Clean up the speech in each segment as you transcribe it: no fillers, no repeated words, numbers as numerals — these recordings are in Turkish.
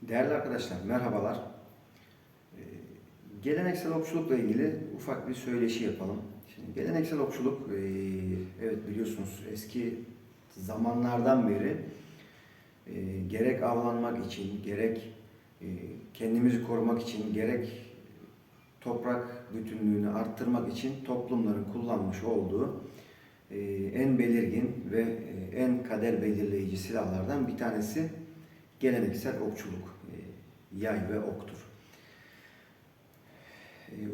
Değerli arkadaşlar, merhabalar. Ee, Geleneksel okçulukla ilgili ufak bir söyleşi yapalım. Şimdi geleneksel okçuluk, evet biliyorsunuz eski zamanlardan beri gerek avlanmak için, gerek e, kendimizi korumak için, gerek toprak bütünlüğünü arttırmak için toplumların kullanmış olduğu en belirgin ve en kader belirleyici silahlardan bir tanesi geleneksel okçuluk, yay ve oktur.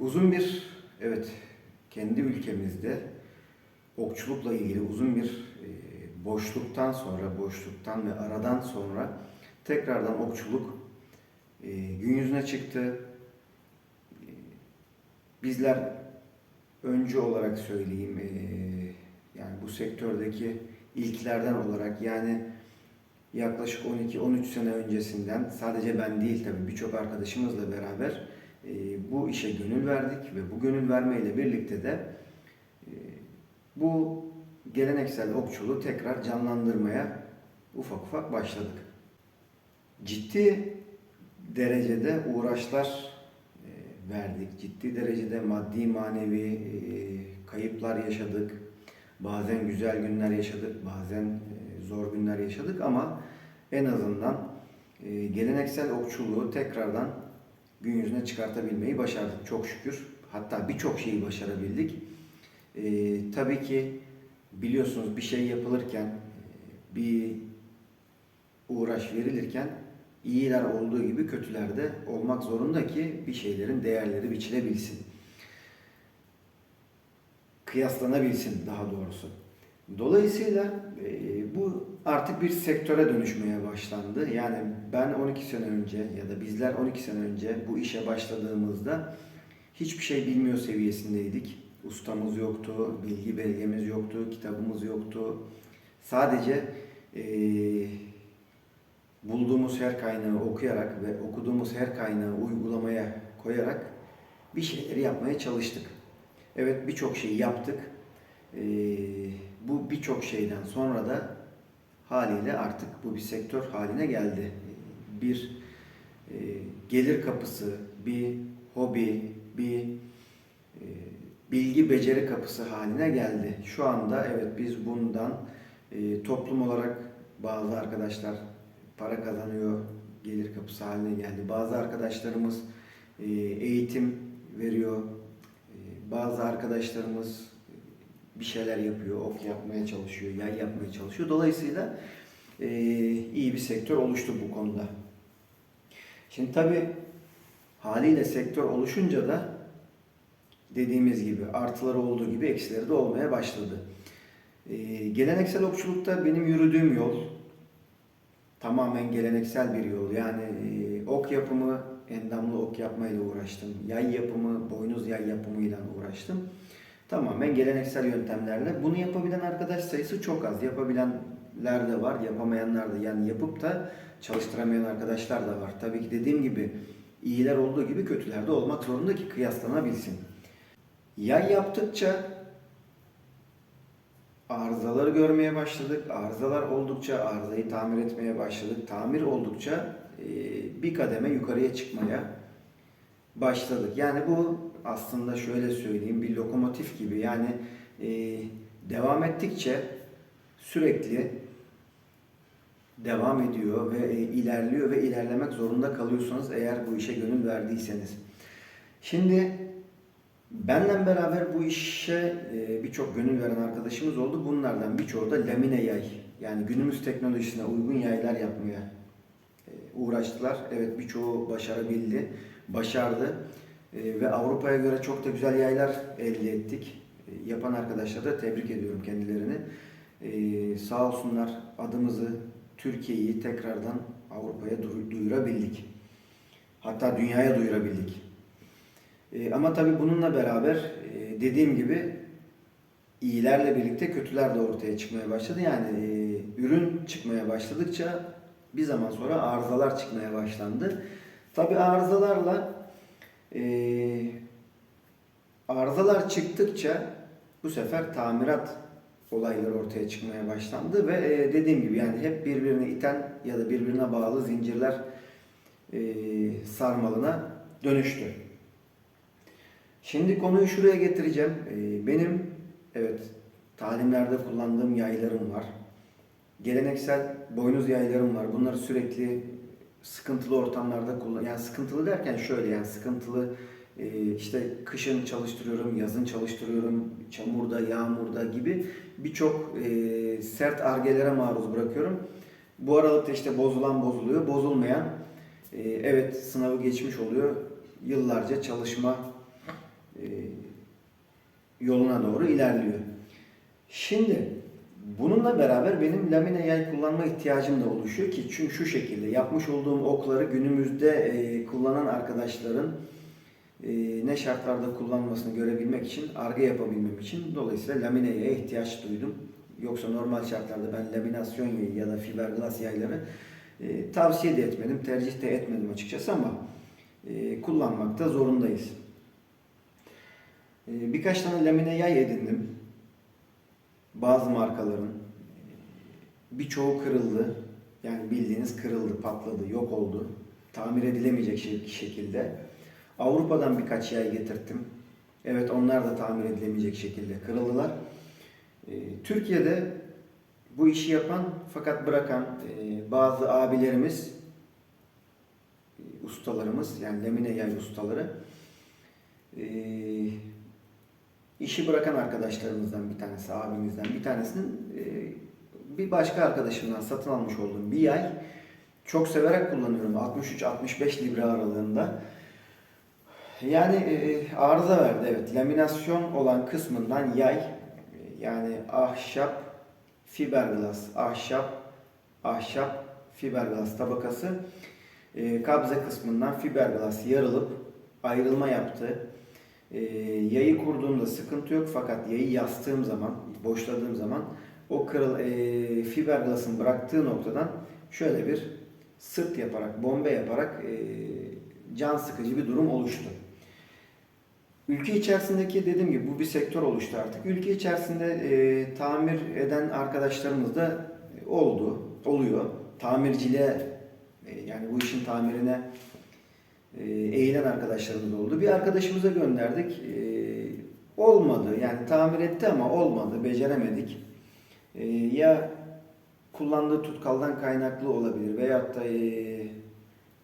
Uzun bir, evet, kendi ülkemizde okçulukla ilgili uzun bir boşluktan ve aradan sonra tekrardan okçuluk gün yüzüne çıktı. Bizler öncü olarak söyleyeyim, yani bu sektördeki ilklerden olarak, yani yaklaşık 12-13 sene öncesinden sadece ben değil tabii birçok arkadaşımızla beraber bu işe gönül verdik ve bu gönül vermeyle birlikte de e, bu geleneksel okçuluğu tekrar canlandırmaya ufak ufak başladık. Ciddi derecede uğraşlar verdik. Ciddi derecede maddi manevi kayıplar yaşadık. Bazen güzel günler yaşadık, bazen zor günler yaşadık ama en azından geleneksel okçuluğu tekrardan gün yüzüne çıkartabilmeyi başardık çok şükür. Hatta birçok şeyi başarabildik. Tabii ki biliyorsunuz bir şey yapılırken, bir uğraş verilirken iyiler olduğu gibi kötüler de olmak zorunda ki bir şeylerin değerleri biçilebilsin. Kıyaslanabilsin daha doğrusu. Dolayısıyla bu artık bir sektöre dönüşmeye başlandı. Yani ben 12 sene önce ya da bizler 12 sene önce bu işe başladığımızda hiçbir şey bilmiyor seviyesindeydik. Ustamız yoktu, bilgi belgemiz yoktu, kitabımız yoktu. Sadece e, bulduğumuz her kaynağı okuyarak ve okuduğumuz her kaynağı uygulamaya koyarak bir şeyleri yapmaya çalıştık. Evet, birçok şeyi yaptık. Bu birçok şeyden sonra da haliyle artık bu bir sektör haline geldi. Bir gelir kapısı, bir hobi, bir bilgi beceri kapısı haline geldi. Şu anda evet biz bundan toplum olarak bazı arkadaşlar para kazanıyor, gelir kapısı haline geldi. Bazı arkadaşlarımız eğitim veriyor. Bazı arkadaşlarımız bir şeyler yapıyor, ok yapmaya çalışıyor, yay yapmaya çalışıyor. Dolayısıyla iyi bir sektör oluştu bu konuda. Şimdi tabii haliyle sektör oluşunca da dediğimiz gibi artıları olduğu gibi eksileri de olmaya başladı. Geleneksel okçulukta benim yürüdüğüm yol tamamen geleneksel bir yol. Yani ok yapımı, endamlı ok yapmayla uğraştım. Yay yapımı, boynuz yay yapımıyla uğraştım. Tamamen geleneksel yöntemlerle. Bunu yapabilen arkadaş sayısı çok az. Yapabilenler de var, yapamayanlar da. Yani yapıp da çalıştıramayan arkadaşlar da var. Tabii ki dediğim gibi iyiler olduğu gibi kötüler de olmak zorunda ki kıyaslanabilsin. Yay yaptıkça arızaları görmeye başladık. Arızalar oldukça arızayı tamir etmeye başladık. Tamir oldukça bir kademe yukarıya çıkmaya başladık. Yani bu aslında şöyle söyleyeyim, bir lokomotif gibi. Yani devam ettikçe sürekli devam ediyor ve ilerliyor ve ilerlemek zorunda kalıyorsunuz eğer bu işe gönül verdiyseniz. Şimdi benle beraber bu işe birçok gönül veren arkadaşımız oldu. Bunlardan birçoğu da lamine yay, yani günümüz teknolojisine uygun yaylar yapmaya uğraştılar. Evet, birçoğu başarabildi, başardı. Ve Avrupa'ya göre çok da güzel yaylar elde ettik. Yapan arkadaşlara da tebrik ediyorum kendilerini. Sağ olsunlar, adımızı, Türkiye'yi tekrardan Avrupa'ya duyurabildik. Hatta dünyaya duyurabildik. Ama tabii bununla beraber dediğim gibi iyilerle birlikte kötüler de ortaya çıkmaya başladı. Yani ürün çıkmaya başladıkça bir zaman sonra arızalar çıkmaya başlandı. Tabii arızalar çıktıkça bu sefer tamirat olayları ortaya çıkmaya başlandı ve dediğim gibi yani hep birbirine iten ya da birbirine bağlı zincirler sarmalına dönüştü. Şimdi konuyu şuraya getireceğim. Benim evet talimlerde kullandığım yaylarım var. Geleneksel boynuz yaylarım var. Bunları sürekli sıkıntılı ortamlarda yani sıkıntılı derken şöyle, yani sıkıntılı işte kışın çalıştırıyorum, yazın çalıştırıyorum, çamurda, yağmurda gibi birçok sert argelere maruz bırakıyorum. Bu aralıkta işte bozulan bozuluyor, bozulmayan evet sınavı geçmiş oluyor. Yıllarca çalışma yoluna doğru ilerliyor. Şimdi bununla beraber benim lamine yay kullanma ihtiyacım da oluşuyor ki, çünkü şu şekilde yapmış olduğum okları günümüzde kullanan arkadaşların ne şartlarda kullanmasını görebilmek için, arge yapabilmem için dolayısıyla lamine yaya ihtiyaç duydum. Yoksa normal şartlarda ben laminasyon yayı ya da fiberglass yayları tavsiye de etmedim, tercih de etmedim açıkçası, ama kullanmakta zorundayız. Birkaç tane lamine yay edindim. Bazı markaların birçoğu kırıldı. Yani bildiğiniz kırıldı, patladı, yok oldu. Tamir edilemeyecek şekilde. Avrupa'dan birkaç yay getirttim. Evet, onlar da tamir edilemeyecek şekilde kırıldılar. Türkiye'de bu işi yapan fakat bırakan bazı abilerimiz, ustalarımız, yani lamine yay ustaları, işi bırakan arkadaşlarımızdan bir tanesi, abimizden bir tanesinin bir başka arkadaşımdan satın almış olduğum bir yay. Çok severek kullanıyorum. 63-65 libra aralığında. Yani arıza verdi, evet. Laminasyon olan kısmından yay, yani ahşap, fiberglass tabakası kabze kısmından fiberglass yarılıp ayrılma yaptı. Yayı kurduğumda sıkıntı yok, fakat yayı yastığım zaman, boşladığım zaman o fiberglass'ın bıraktığı noktadan şöyle bir sırt yaparak, bombe yaparak can sıkıcı bir durum oluştu. Ülke içerisindeki, dediğim gibi, bu bir sektör oluştu artık. Ülke içerisinde tamir eden arkadaşlarımız da oluyor. Tamirciliğe, yani bu işin tamirine eğilen arkadaşlarımız oldu. Bir arkadaşımıza gönderdik. Olmadı. Yani tamir etti ama olmadı. Beceremedik. Ya kullandığı tutkaldan kaynaklı olabilir veyahut da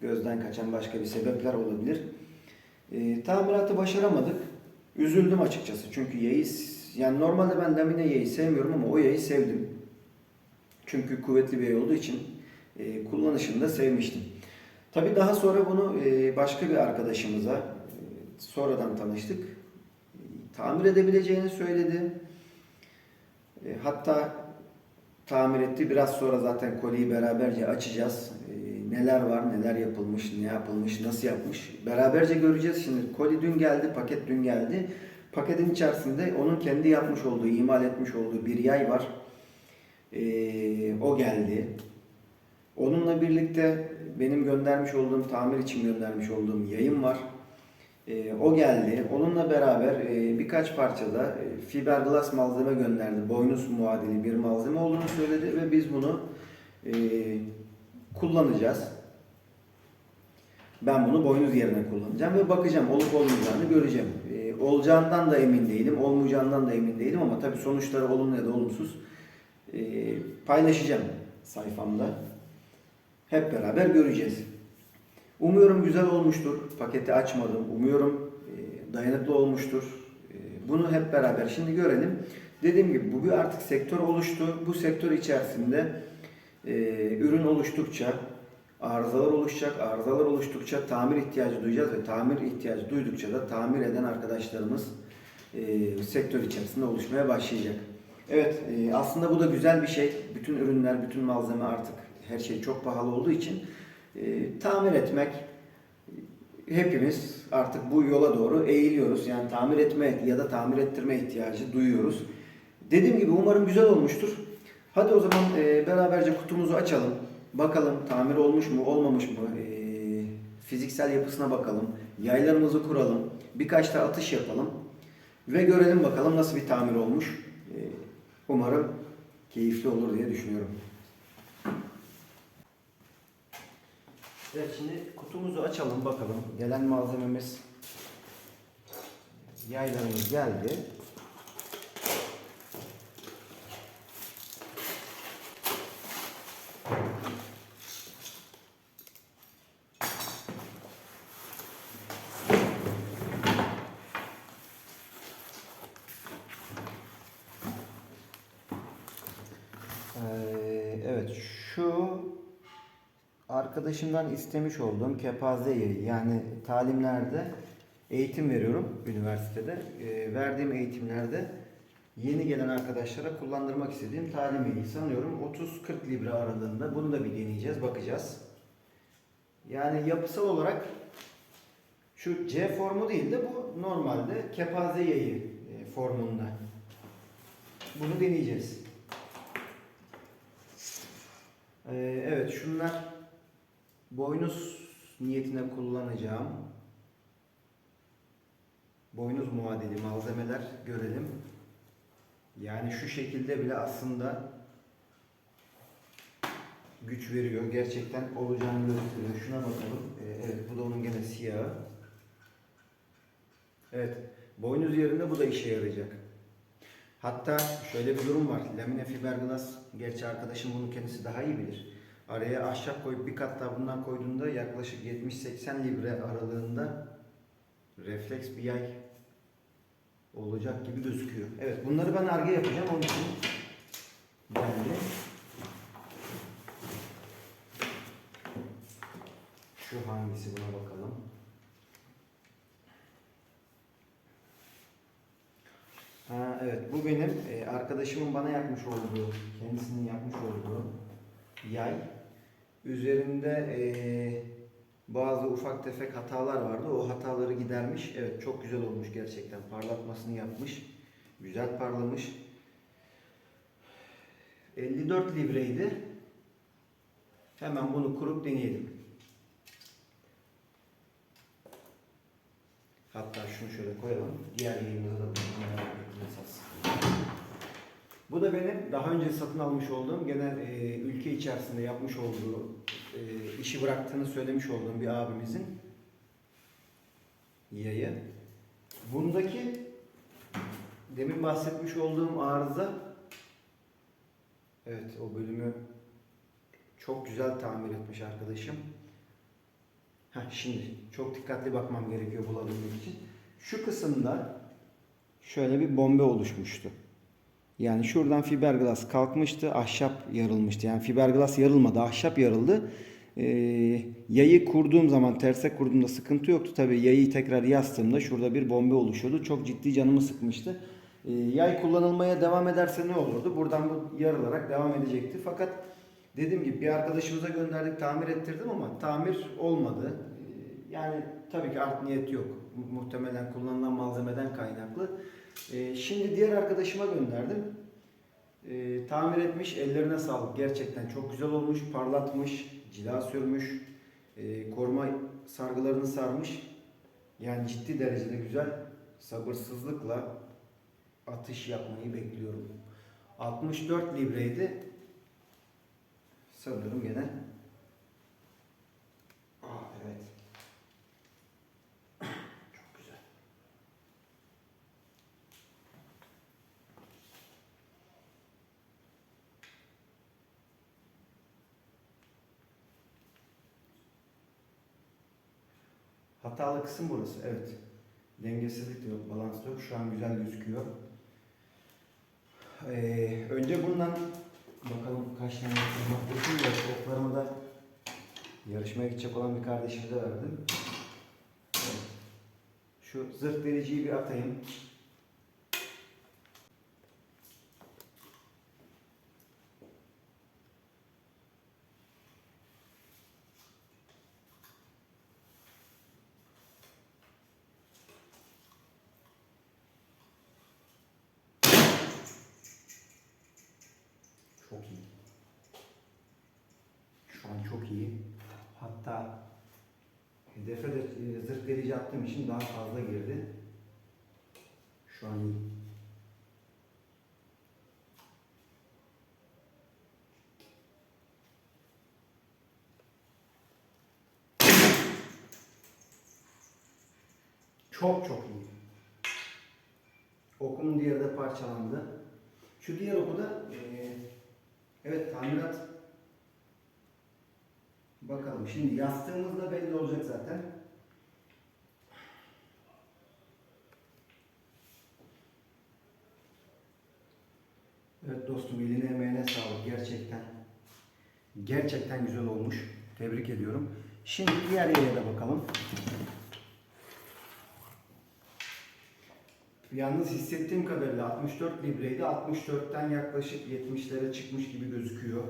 gözden kaçan başka bir sebepler olabilir. Tamiratı başaramadık. Üzüldüm açıkçası. Çünkü yayı, yani normalde ben lamine yayı sevmiyorum ama o yayı sevdim. Çünkü kuvvetli bir yay olduğu için kullanışını da sevmiştim. Tabii daha sonra bunu başka bir arkadaşımıza sonradan tanıştık. Tamir edebileceğini söyledi. Hatta tamir etti. Biraz sonra zaten koliyi beraberce açacağız. Neler var, neler yapılmış, ne yapılmış, nasıl yapmış beraberce göreceğiz. Şimdi koli dün geldi, paket dün geldi. Paketin içerisinde onun kendi yapmış olduğu, imal etmiş olduğu bir yay var. O geldi. Onunla birlikte benim göndermiş olduğum, tamir için göndermiş olduğum yayım var. O geldi. Onunla beraber birkaç parçada fiberglass malzeme gönderdi. Boynuz muadili bir malzeme olduğunu söyledi ve biz bunu kullanacağız. Ben bunu boynuz yerine kullanacağım ve bakacağım, olup olmayacağını göreceğim. Olacağından da emin değilim, olmayacağından da emin değilim, ama tabii sonuçları olumlu ya da olumsuz paylaşacağım sayfamda. Hep beraber göreceğiz. Umuyorum güzel olmuştur. Paketi açmadım. Umuyorum dayanıklı olmuştur. Bunu hep beraber şimdi görelim. Dediğim gibi bu bir artık sektör oluştu. Bu sektör içerisinde ürün oluştukça arızalar oluşacak. Arızalar oluştukça tamir ihtiyacı duyacağız ve tamir ihtiyacı duydukça da tamir eden arkadaşlarımız sektör içerisinde oluşmaya başlayacak. Evet, aslında bu da güzel bir şey. Bütün ürünler, bütün malzeme, artık her şey çok pahalı olduğu için tamir etmek, hepimiz artık bu yola doğru eğiliyoruz. Yani tamir etme ya da tamir ettirme ihtiyacı duyuyoruz. Dediğim gibi umarım güzel olmuştur. Hadi o zaman beraberce kutumuzu açalım. Bakalım tamir olmuş mu, olmamış mı? Fiziksel yapısına bakalım. Yaylarımızı kuralım. Birkaç da atış yapalım. Ve görelim bakalım nasıl bir tamir olmuş. Umarım keyifli olur diye düşünüyorum. Evet, şimdi kutumuzu açalım bakalım. Gelen malzememiz, yaylarımız geldi. Evet, şu arkadaşımdan istemiş olduğum kepaze yayı, yani talimlerde eğitim veriyorum üniversitede. Verdiğim eğitimlerde yeni gelen arkadaşlara kullandırmak istediğim talim yayı, sanıyorum 30-40 libre aralığında. Bunu da bir deneyeceğiz, bakacağız. Yani yapısal olarak şu C formu değil de bu normalde kepaze yayı formunda. Bunu deneyeceğiz. Evet, şunlar boynuz niyetine kullanacağım. Boynuz muadili malzemeler, görelim. Yani şu şekilde bile aslında güç veriyor. Gerçekten olacağını gösteriyor. Şuna bakalım. Evet, bu da onun gene siyahı. Evet, boynuz yerinde bu da işe yarayacak. Hatta şöyle bir durum var. Lamine fiberglass, gerçi arkadaşım bunu kendisi daha iyi bilir. Araya ahşap koyup bir kat daha bundan koyduğunda yaklaşık 70-80 libre aralığında refleks bir yay olacak gibi gözüküyor. Evet, bunları ben Ar-Ge yapacağım, onun için geldi. Şu hangisi, buna bakalım. Ha, evet, bu benim arkadaşımın bana yapmış olduğu, kendisinin yapmış olduğu yay. Üzerinde bazı ufak tefek hatalar vardı. O hataları gidermiş. Evet, çok güzel olmuş gerçekten. Parlatmasını yapmış. Güzel parlamış. 54 libreydi. Hemen bunu kurup deneyelim. Hatta şunu şöyle koyalım. Diğer yayınımızda da merak ettiğiniz. Bu da benim daha önce satın almış olduğum, gene ülke içerisinde yapmış olduğu, işi bıraktığını söylemiş olduğum bir abimizin yayı. Bundaki demin bahsetmiş olduğum arıza, evet, o bölümü çok güzel tamir etmiş arkadaşım. Şimdi çok dikkatli bakmam gerekiyor bulabilmek için. Şu kısımda şöyle bir bombe oluşmuştu. Yani şuradan fiberglass kalkmıştı, ahşap yarılmıştı. Yani fiberglass yarılmadı, ahşap yarıldı. Yayı kurduğum zaman, terse kurduğumda sıkıntı yoktu. Tabii yayı tekrar yastığımda şurada bir bombe oluşuyordu. Çok ciddi canımı sıkmıştı. Yay kullanılmaya devam ederse ne olurdu? Buradan bu yarılarak devam edecekti. Fakat dediğim gibi bir arkadaşımıza gönderdik, tamir ettirdim ama tamir olmadı. Yani tabii ki art niyet yok. Muhtemelen kullanılan malzemeden kaynaklı. Şimdi diğer arkadaşıma gönderdim. Tamir etmiş, ellerine sağlık. Gerçekten çok güzel olmuş, parlatmış, cila sürmüş, koruma sargılarını sarmış. Yani ciddi derecede güzel. Sabırsızlıkla atış yapmayı bekliyorum. 64 libreydi. Sanırım gene. Evet. Çok güzel. Hatalı kısım burası. Evet. Dengesizlik de yok, balans da yok. Şu an güzel gözüküyor. Önce bundan bakalım kaç tane yapayım da oklarımı da yarışmaya gidecek olan bir kardeşimize verdim. Evet. Şu zırh deliciyi bir atayım. Çok iyi. Şu an çok iyi. Hatta hedefe de zırh delici attığım için daha fazla girdi. Şu an iyi. Çok çok iyi. Okumun diğeri de parçalandı. Şu diğer oku da evet tamirat. Bakalım şimdi yastığımızda belli olacak zaten. Evet dostum, eline emeğine sağlık gerçekten. Gerçekten güzel olmuş. Tebrik ediyorum. Şimdi diğer yere de bakalım. Yalnız hissettiğim kadarıyla 64 libreydi. 64'ten yaklaşık 70'lere çıkmış gibi gözüküyor.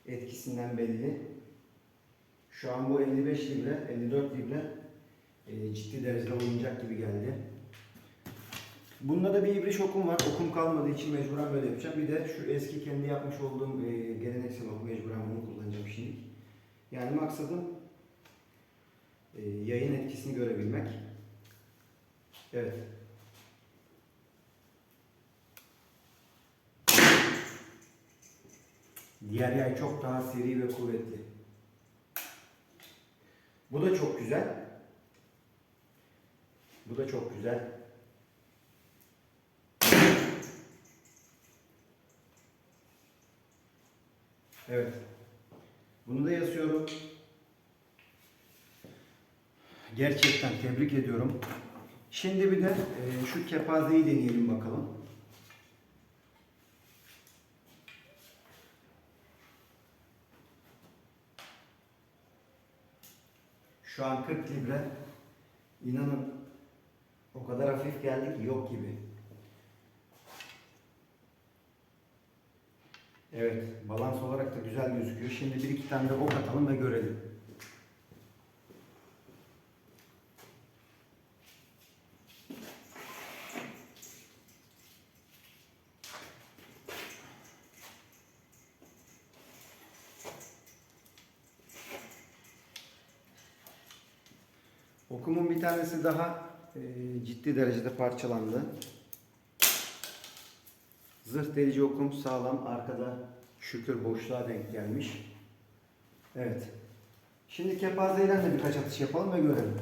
Etkisinden belli. Şu an bu 55 libre, 54 libre ciddi derecede oyuncak gibi geldi. Bunda da bir ibriş okum var. Okum kalmadığı için mecburen böyle yapacağım. Bir de şu eski kendi yapmış olduğum geleneksel okum, mecburen bunu kullanacağım şimdi. Yani maksadım yayın etkisini görebilmek. Evet. Diğer yay çok daha seri ve kuvvetli. Bu da çok güzel. Bu da çok güzel. Evet. Bunu da yazıyorum. Gerçekten tebrik ediyorum. Şimdi bir de şu kepazeyi deneyelim bakalım. Şu an 40 libre. İnanın o kadar hafif geldi ki yok gibi. Evet, balans olarak da güzel gözüküyor. Şimdi bir iki tane de ok atalım ve görelim. Okumun bir tanesi daha ciddi derecede parçalandı. Zırh delici okum sağlam. Arkada şükür boşluğa denk gelmiş. Evet. Şimdi kepazeyle de birkaç atış yapalım ve görelim.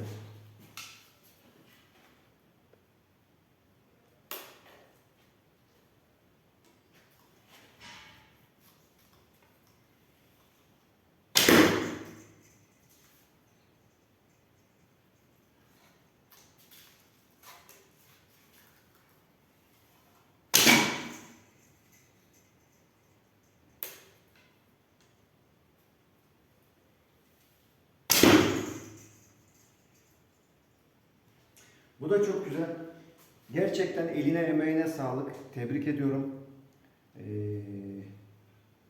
Bu da çok güzel. Gerçekten eline emeğine sağlık. Tebrik ediyorum.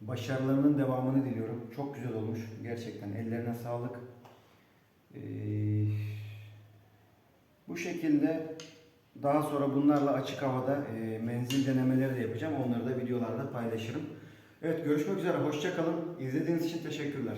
Başarılarının devamını diliyorum. Çok güzel olmuş. Gerçekten ellerine sağlık. Bu şekilde daha sonra bunlarla açık havada menzil denemeleri de yapacağım. Onları da videolarda paylaşırım. Evet, görüşmek üzere. Hoşça kalın. İzlediğiniz için teşekkürler.